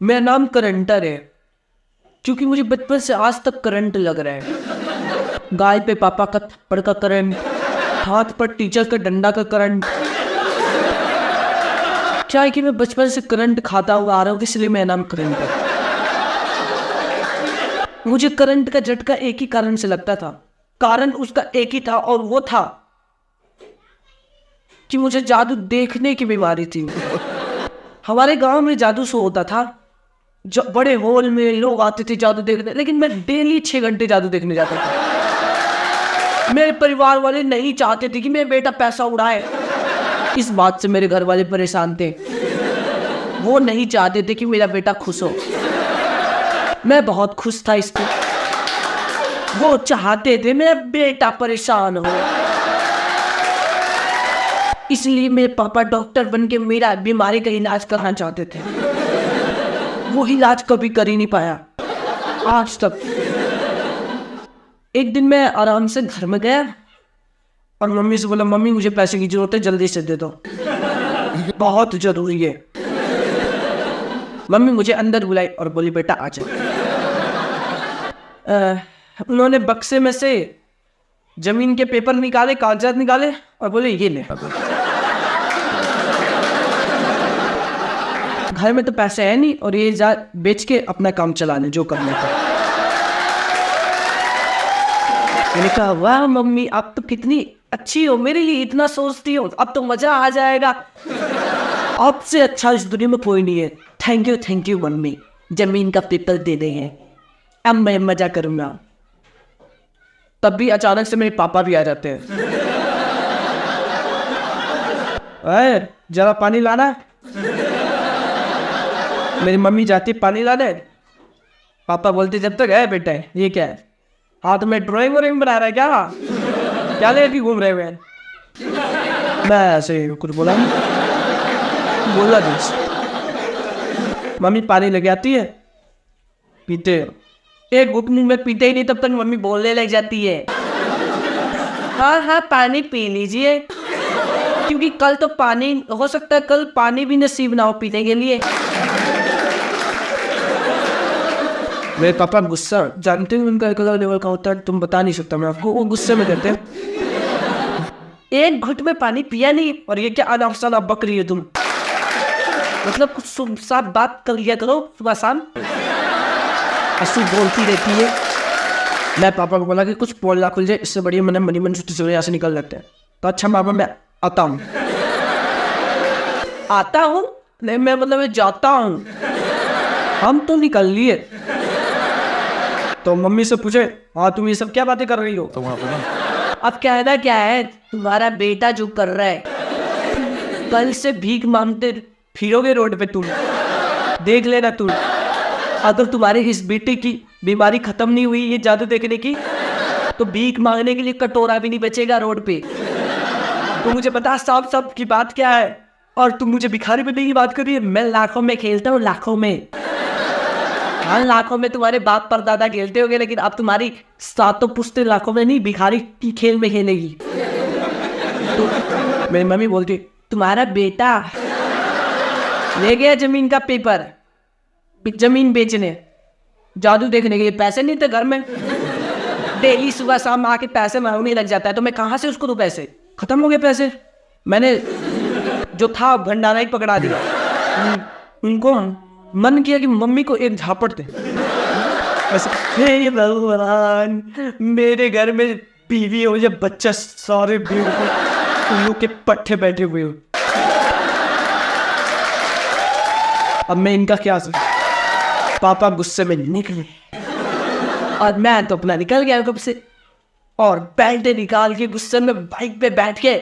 मेरा नाम करंटर है क्योंकि मुझे बचपन से आज तक करंट लग रहा है। गाय पे पापा का थप्पड़ का करंट, हाथ पर टीचर का डंडा का करंट। क्या है कि मैं बचपन से करंट खाता हुआ आ रहा हूँ, इसलिए मेरा नाम करंट है। मुझे करंट का झटका एक ही कारण से लगता था, कारण उसका एक ही था और वो था कि मुझे जादू देखने की बीमारी थी। हमारे गांव में जादू शो होता था, जब बड़े हॉल में लोग आते थे जादू देखने, लेकिन मैं डेली 6 घंटे जादू देखने जाता था। मेरे परिवार वाले नहीं चाहते थे कि मेरा बेटा पैसा उड़ाए। इस बात से मेरे घर वाले परेशान थे। वो नहीं चाहते थे कि मेरा बेटा खुश हो। मैं बहुत खुश था इसको। वो चाहते थे मेरा बेटा परेशान हो। इसलिए मेरे पापा डॉक्टर बन के मेरा बीमारी का इलाज करना चाहते थे। वो इलाज कभी कर ही नहीं पाया आज तक। एक दिन मैं आराम से घर में गया और मम्मी से बोला, मम्मी मुझे पैसे की जरूरत है, जल्दी से दे दो, बहुत जरूरी है। मम्मी मुझे अंदर बुलाई और बोली, बेटा आ जा। उन्होंने बक्से में से जमीन के पेपर निकाले, कागजात निकाले और बोले, ये ले। घर में तो पैसे है नहीं और ये जा बेच के अपना काम चला ले, जो करना था। मैंने कहा, वाह मम्मी आप तो कितनी अच्छी हो, मेरे लिए इतना सोचती हो, अब तो मजा आ जाएगा। आपसे अच्छा इस दुनिया में कोई नहीं है। थैंक यू मम्मी, जमीन का पेपर दे दे हैं, अब मैं मजा करूंगा। तब भी अचानक से मेरे पापा भी आ जाते हैं। जरा पानी लाना। मेरी मम्मी जाती पानी लाने, पापा बोलते, जब तक है बेटा ये क्या है, हाथ में ड्राइंग वॉइंग बना रहा है क्या लेके घूम रहे हुए हैं। मैं ऐसे कुछ बोला नहीं। मम्मी पानी लेके आती है, पीते एक घुटनी में पीते ही नहीं तब तक मम्मी बोलने लग जाती है, हाँ पानी पी लीजिए, क्योंकि कल तो पानी हो सकता है, कल पानी भी नसीब ना हो पीने के लिए। मेरे पापा गुस्सा, जानते हैं उनका एक अलग लेवल का होता है, तुम बता नहीं सकता मैं आपको। वो गुस्से में कहते हैं, एक घुट में पानी पिया नहीं और ये क्या अनाप शनाप बक रही है तुम, मतलब कुछ साफ बात कर लिया करो, सुबह शाम असू बोलती रहती है। मैं पापा को बोला कि कुछ बोलना खुल जाए, इससे बढ़िया मैंने मनी मन छुट्टी से यहाँ से निकल जाते हैं। तो अच्छा पापा मैं आता हूँ नहीं, मैं मतलब जाता हूँ, हम तो निकल लिए। तो मम्मी से पूछे, हाँ तुम ये सब क्या बातें कर रही हो। तो अब कहना क्या है, तुम्हारा बेटा जो कर रहा है, कल से भीख मांगते फिरोगे रोड पे, तुम देख लेना। तुम अगर तुम्हारे इस बेटे की बीमारी खत्म नहीं हुई ये जादू देखने की, तो भीख मांगने के लिए कटोरा भी नहीं बचेगा रोड पे। तो मुझे बता साफ की बात क्या है, और तुम मुझे भिखारी बनने की बात कर रही है। मैं लाखों में खेलता हूँ, लाखों में। हाँ लाखों में तुम्हारे बाप परदादा खेलते होंगे, लेकिन अब तुम्हारी सातों पुश्ते लाखों में नहीं, भिखारी की खेल में खेलेगी। तो मेरी मम्मी बोलती, तुम्हारा बेटा ले गया जमीन का पेपर, जमीन बेचने, जादू देखने के लिए पैसे नहीं थे घर में, डेली सुबह शाम आके पैसे मांगने लग जाता है, तो मैं कहाँ से उसको दूं पैसे, खत्म हो गए पैसे। मैंने जो था भंडारा ही पकड़ा दिया। उनको मन किया कि मम्मी को एक झापट दे। हे भगवान, मेरे घर में बीवी हो या बच्चा, सारे उल्लू के पट्टे बैठे हुए हो। अब मैं इनका क्या सोचूं। पापा गुस्से में निकले और मैं तो अपना निकल गया कब से, और पैंटे निकाल के गुस्से में बाइक पे बैठ के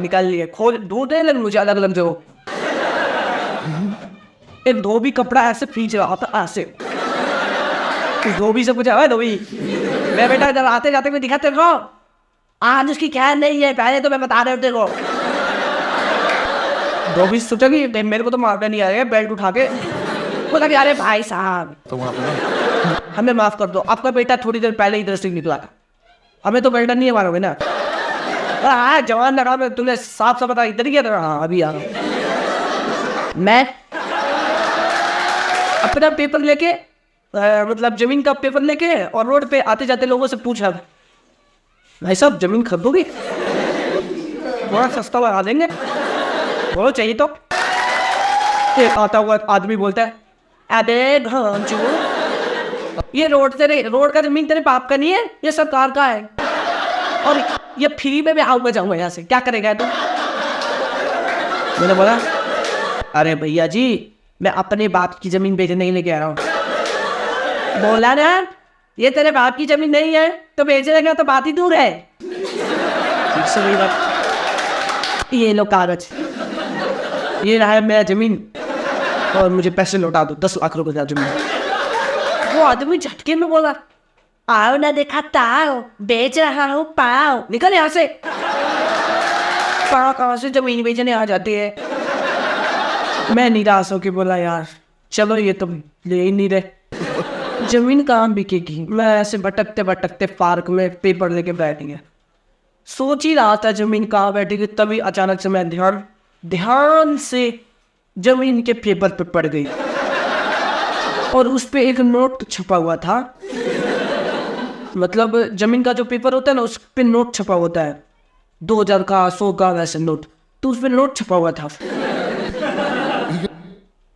निकाल लिए। खोल ढूंढने लगे मुझे अलग अलग जगह। एक धोबी कपड़ा ऐसे खींच रहा था, ऐसे धोबी से पूछा, धोबी मैं बेटा इधर आते जाते हुए दिखाते रहो, आज उसकी खैर नहीं है, पहले तो मैं बता रहे होते को। धोबी सोचा कि मेरे को तो मारना नहीं आ रहा है, बेल्ट उठा के बोला कि अरे भाई साहब हमें माफ कर दो, आपका बेटा थोड़ी देर पहले इधर से निकला था, हमें तो बेल्ट नहीं मारोगे ना। हाँ जवान लगा, मैं तुमने साफ बता, इधर ही गया था। हाँ अभी आ रहा हूँ। मैं अपना पेपर लेके मतलब जमीन का पेपर लेके और रोड पे आते जाते लोगों से पूछा, भाई साहब जमीन खरीदोगे, थोड़ा सस्ता लगा देंगे, बोलो चाहिए तो। एक आता हुआ आदमी बोलता है, अरे घांचू, ये रोड का जमीन तेरे बाप का नहीं है, ये सरकार का है, और ये फ्री में मैं आऊंगा जाऊंगा यहाँ से, क्या करेगा तू? मैंने बोला, अरे भैया जी मैं अपने बाप की जमीन बेचने के लिए कह रहा हूँ। बोला ना, ये तेरे बाप की जमीन नहीं है तो बेचने का तो बात ही दूर है। सही बात, ये लो कागज, ये रहा है मेरा जमीन और मुझे पैसे लौटा दो, 10 लाख रुपए का जमीन। वो आदमी झटके में बोला, आओ ना देखा ताओ, बेच रहा हूँ पाओ, निकल यहाँ से। पाओ कहाँ से जमीन बेचने आ जाती है? मैं निराश होके बोला, यार चलो ये तो ले ही नहीं रहे, जमीन कहाँ बिकेगी। मैं ऐसे भटकते भटकते पार्क में पेपर लेके बैठ गया, सोच ही रहा था जमीन कहाँ बैठेगी, तभी अचानक से मैं ध्यान से जमीन के पेपर पे पड़ गई और उस पे एक नोट छपा हुआ था। मतलब जमीन का जो पेपर होता है ना, उस पे नोट छपा होता है, 2000 का, 100 का, वैसे नोट। तो उस पे नोट छपा हुआ था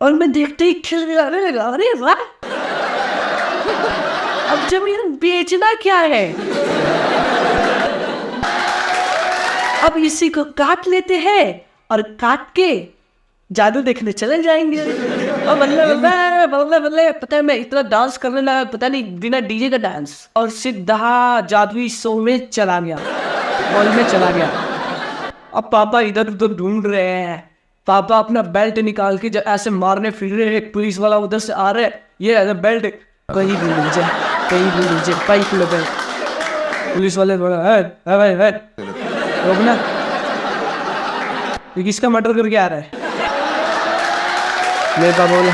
और मैं देखते ही खिल गया, अरे वाह, अब जमीन बेचना क्या है, अब इसी को काट लेते हैं और काट के जादू देखने चले जाएंगे। और बल्ले पता है मैं इतना डांस करने लगा, पता नहीं बिना डीजे का डांस, और सीधा जादुई शो में चला गया, हॉल में चला गया। अब पापा इधर उधर ढूंढ रहे हैं, पापा अपना बेल्ट निकाल के ऐसे मारने फिर रहे, एक पुलिस वाला उधर से आ रहा है, ये बेल्ट कहीं भी मिल जाए, कहीं भी मिल जाए, पाइप लो बेल्ट। पुलिस वाले बोला, भाई रोकना, ये किसका मर्डर करके आ रहा है? मेरे पापा बोला,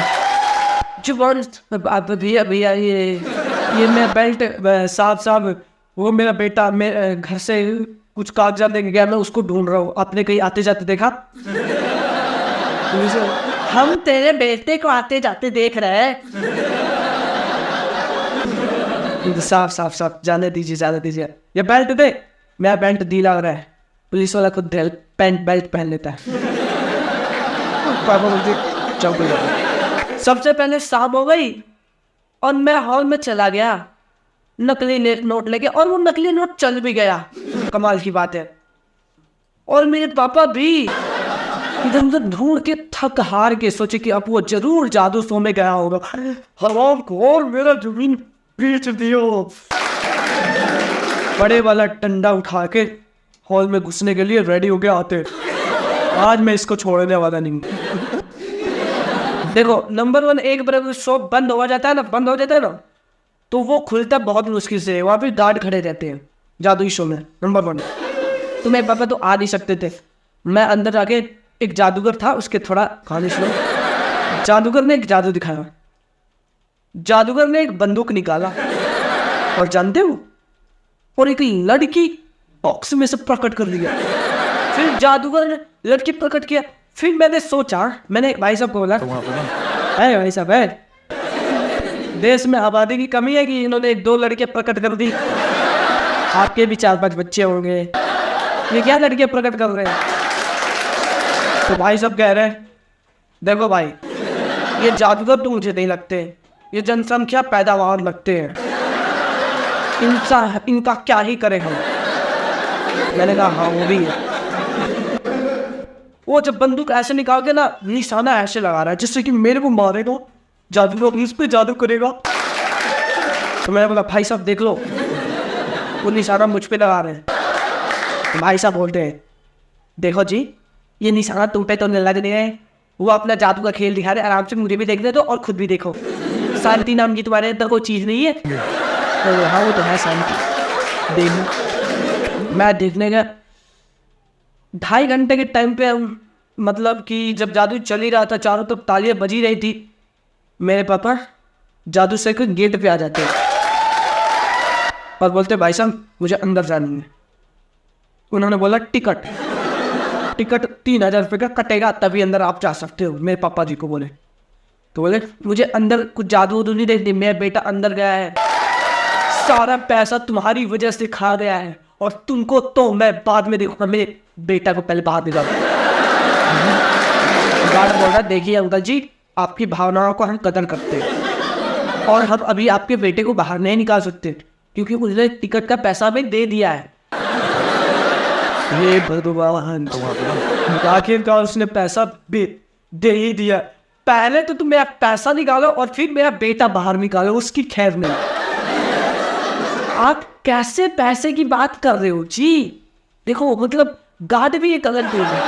भैया भैया ये मैं बेल्ट, साहब वो मेरा बेटा मैं घर से कुछ कागजात लेके गया, मैं उसको ढूंढ रहा हूँ, आपने कहीं आते जाते देखा? हम तेरे बेटे को आते जाते देख रहे हैं। साफ जाने दीजिए, ये बेल्ट दे। मेरा बेल्ट ढीला हो रहा है, पुलिस वाला खुद बेल्ट पहन लेता है। पापा मुझे चौक, सबसे पहले शाम हो गई और मैं हॉल में चला गया नकली नोट लेके, और वो नकली नोट चल भी गया, कमाल की बात है। और मेरे पापा भी इधर उधर ढूंढ के थक हार के सोचे कि अब वो जरूर जादू शो में गया होगा, हराम खोर मेरा जमीन बेच दियो। बड़े वाला डंडा उठा के हॉल में घुसने के लिए रेडी हो गया आते, आज मैं इसको छोड़ने वाला नहीं। देखो नंबर 1, एक बार शो बंद हो जाता है ना, तो वो खुलता बहुत मुश्किल से, वहाँ पे गार्ड खड़े रहते हैं जादुई शो में, नंबर 1। तो मेरे पापा तो आ नहीं सकते थे, मैं अंदर जाके, एक जादूगर था, उसके थोड़ा कहानी सुनो। जादूगर ने एक जादू दिखाया, जादूगर ने एक बंदूक निकाला और जानते हो, और एक लड़की बॉक्स में से प्रकट कर दिया। फिर जादूगर ने लड़की प्रकट किया, फिर मैंने सोचा, मैंने भाई साहब को बोला, भाई साहब है देश में आबादी की कमी है कि इन्होंने 2 लड़के प्रकट कर दी, आपके भी 4-5 बच्चे होंगे, ये क्या लड़के प्रकट कर रहे हैं? तो भाई सब कह रहे हैं, देखो भाई ये जादूगर तो मुझे नहीं लगते, ये जनसंख्या पैदावार लगते हैं, इनका क्या ही करें हम। मैंने कहा हाँ वो भी है। वो जब बंदूक ऐसे निकाल के ना निशाना ऐसे लगा रहा है जिससे कि मेरे को मारेगा, जादूगर इस पे जादू करेगा। तो मैंने बोला भाई साहब देख लो, वो निशाना मुझ पे लगा रहे हैं। तो भाई साहब बोलते हैं, देखो जी ये निशाना तुम पे तो नहीं लग रहा है, वो अपना जादू का खेल दिखा रहे, आराम से मुझे भी देखने दो और खुद भी देखो। शांति नाम की तुम्हारे अंदर कोई चीज़ नहीं है? तो हाँ वो तो है शांति। देख मैं देखने का 2.5 घंटे के टाइम पे, मतलब कि जब जादू चल ही रहा था, चारों तरफ तालियां बजी रही थी, मेरे पापा जादू से गेट पे आ जाते और बोलते भाई साहब मुझे अंदर जाना है। उन्होंने बोला टिकट 3000 रुपये का कटेगा तभी अंदर आप जा सकते हो, मेरे पापा जी को बोले। तो बोले मुझे अंदर कुछ जादू वादू नहीं देखती, मेरा बेटा अंदर गया है, सारा पैसा तुम्हारी वजह से खा गया है और तुमको तो मैं बाद में देखूंगा, मेरे बेटा को पहले बाहर निकाल। गार्ड बोल रहा देखिए अंकल जी, आपकी भावनाओं को हम कदर करते हैं और हम अभी आपके बेटे को बाहर नहीं निकाल सकते क्योंकि उसने टिकट का पैसा भी दे दिया है। ये भगवान, आखिरकार उसने पैसा भी दे ही दिया। पहले तो तुम मेरा पैसा निकालो और फिर मेरा बेटा बाहर निकालो, उसकी खैर नहीं। आप कैसे पैसे की बात कर रहे हो जी? देखो मतलब गार्ड भी एक अलग चीज है,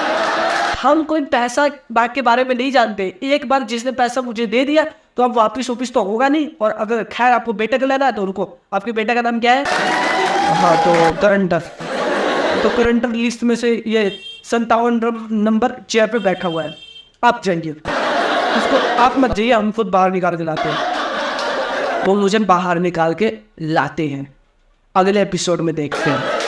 हम कोई पैसा बात के बारे में नहीं जानते। एक बार जिसने पैसा मुझे दे दिया तो अब वापिस तो होगा नहीं। और अगर खैर आपको बेटे का लेना है तो उनको, आपके बेटे का नाम क्या है? हाँ तो करंटर, तो करंटर लिस्ट में से ये 57 नंबर चेयर पे बैठा हुआ है, आप जाइए उसको, आप मत जाइए, हम खुद बाहर निकाल के लाते हैं। वो मुझे बाहर निकाल के लाते हैं, अगले एपिसोड में देखते हैं।